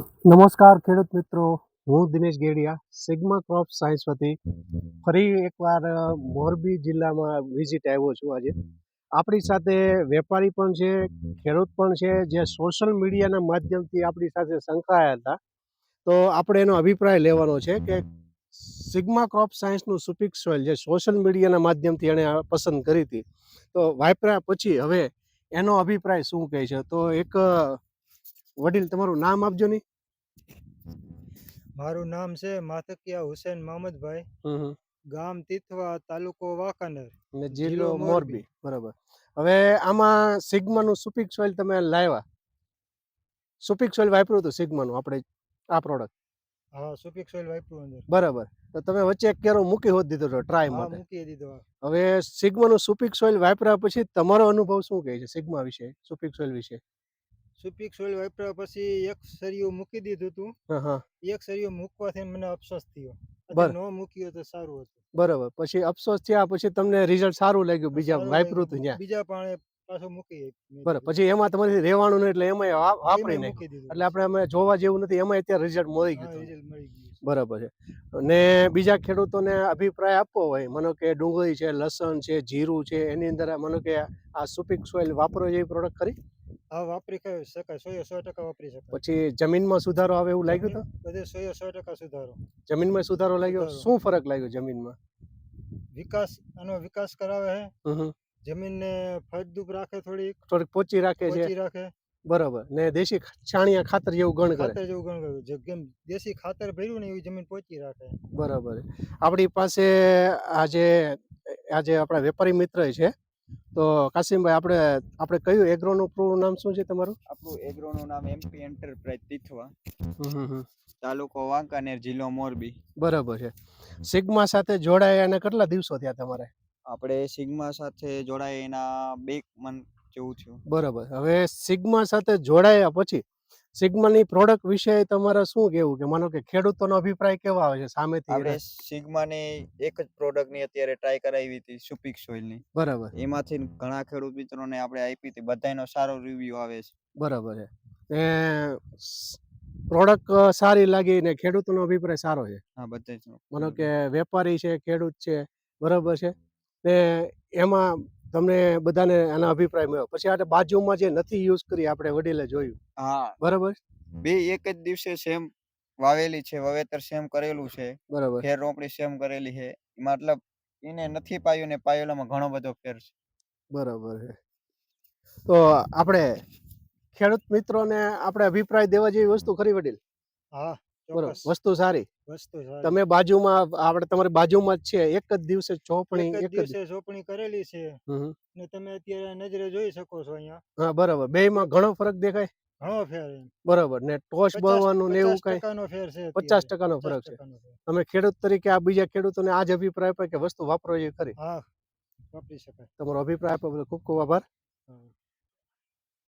નમસ્કાર ખેડૂત મિત્રો, હું Dinesh Gediya sigma crop science વતી ફરી એકવાર મોરબી જિલ્લામાં વિઝિટ આવ્યો છું. આજે આપણી સાથે વેપારી પણ છે, ખેડૂત પણ છે, જે સોશિયલ મીડિયાના માધ્યમથી આપણી સાથે સંકળાયા હતા. તો આપણે એનો અભિપ્રાય લેવાનો છે કે સિગ્મા ક્રોપ સાયન્સનું સુપિક સોઇલ જે સોશિયલ મીડિયાના માધ્યમથી એણે પસંદ કરી હતી, તો વાપર્યા પછી હવે એનો અભિપ્રાય શું કહે છે. તો એક વડીલ, તમારું નામ આપજો નહીં. મારું નામ છે માથકિયા હુસેન મામદભાઈ, ગામ તીથવા, તાલુકો વાંકાનેર, ને જિલ્લો મોરબી. બરાબર. હવે આમાં સિગ્માનું સુપિક સોઇલ તમે લાવ્યા, સુપિક સોઇલ વાપર્યું હતું સિગ્માનું આપણે આ પ્રોડક્ટ? હા, સુપિક સોઇલ વાપર્યું અંદર. બરાબર. તો તમે વચ્ચે એક કેરો મૂકી હોત દીધો હતો ટ્રાય હા, માટે. મૂકી દીધો. હવે સિગ્માનું સુપિક સોઇલ વાપર્યા પછી તમારો અનુભવ શું કહે છે સિગ્મા વિશે, સુપિક સોઇલ વિશે? સુપિક સોઇલ વાપર્યા પછી એક સરિયું મૂકી દીધું હતું. એક સરિયું મૂકવાથી મને અફસોસ થયો. ન મૂક્યો તો સારું હતું. બરાબર. પછી અફસોસ થયા પછી તમને રિઝલ્ટ સારું લાગ્યું, બીજા વાપર્યું હતું ત્યાં? બીજા પણ પાછું મૂકી. બરાબર. પછી એમાં તમારી રહેવાનું નહીં એટલે એમાં વાપરી નાખ્યું. એટલે આપણે અમે જોવા જેવું નથી, એમાં અત્યારે રિઝલ્ટ મળી ગયું. બરાબર છે. અને બીજા ખેડૂતોને અભિપ્રાય આપવો હોય, માનો કે ડુંગળી છે, લસણ છે, જીરું છે, એની અંદર માનો કે આ સુપિક સોઇલ વાપરો જેવી પ્રોડક્ટ ખરી? હા, વાપરી શકાય. 100% વાપરી શકાય. પછી જમીનમાં સુધારો આવે એવું લાગ્યું તો? બધે 100% સુધારો. જમીનમાં સુધારો લાગ્યો? શું ફરક લાગ્યો જમીનમાં? વિકાસ કરાવે છે. જમીનને ફળદ્રુપ રાખે, થોડીક પોચી રાખે છે. બરાબર. ને દેશી છાણિયા ખાતર જેવું ગણ કરે. જેમ દેશી ખાતર ભર્યું ને એવી જમીન પોચી રાખે. બરાબર. આપણી પાસે આજે આપણા વેપારી મિત્ર છે, તો કાસિમભાઈ, આપણે કયું એગ્રોનું પૂરું નામ શું છે તમારું? આપણું એગ્રોનું નામ એમપી એન્ટરપ્રાઇઝ તીથવા, તાલુકો વાંકાનેર, જિલ્લો મોરબી. બરાબર છે. સિગ્મા સાથે જોડાયા એને કેટલા દિવસો થયા તમારે? આપણે સિગ્મા સાથે જોડાયા એના 2 મંથ જેવું થયું. બરાબર. હવે સિગ્મા સાથે જોડાયા પછી સિગ્માની પ્રોડક્ટ વિશે તમારે શું કહેવું, કે માનો કે ખેડૂતોનો અભિપ્રાય કેવા આવે છે સામેથી? આપણે સિગ્માની એક જ પ્રોડક્ટની અત્યારે ટ્રાય કરાવી હતી, સુપિક સોઇલની. બરાબર. એમાંથી ઘણા ખેડૂત મિત્રોને આપણે આપી હતી, બધાનો સારો રિવ્યુ આવે છે. બરાબર છે. પ્રોડક્ટ સારી લાગી ને ખેડૂતોનો અભિપ્રાય સારો છે? હા, બધા. માનો કે વેપારી છે, ખેડૂત છે, બરાબર છે, ને એમાં તમને બધાને આના અભિપ્રાય મળ્યો. પછી આ બાજુમાં જે નથી યુઝ કરી, આપણે વડીલે જોયું. હા, બરાબર. બે એક જ દિવસે સેમ વાવેલી છે, વાવેતર સેમ કરેલું છે. બરાબર. ફેર રોપણી સેમ કરેલી છે. મતલબ એને નથી પાયું ને પાયેલામાં ઘણો બધો ફેર છે. બરાબર છે. તો આપણે ખેડૂત મિત્રોને આપણે અભિપ્રાય દેવા જેવી વસ્તુ ખરી વડીલ? હા, બરાબર. વસ્તુ સારી. સારી. તમે બાજુમાં, આપણે તમારી બાજુમાં જ છે, એક જ દિવસે ચોપણી કરેલી છે ને તમે અત્યારે નજરે જોઈ શકો છો અહીંયા. હા, બરાબર. બેયમાં ઘણો ફરક દેખાય? ઘણો ફેર. બરાબર. ને ટોસ બળવાનું ને એવું કઈ? 50% ફેર છે. 50%નો ફરક છે. તમે ખેડૂત તરીકે આ બીજા ખેડૂતોને આ જ અભિપ્રાય આપે કે વસ્તુ વાપરો એ ખરી? હા, વાપરી શકાય. તમારો અભિપ્રાય આપવા બદલ ખૂબ ખૂબ આભાર.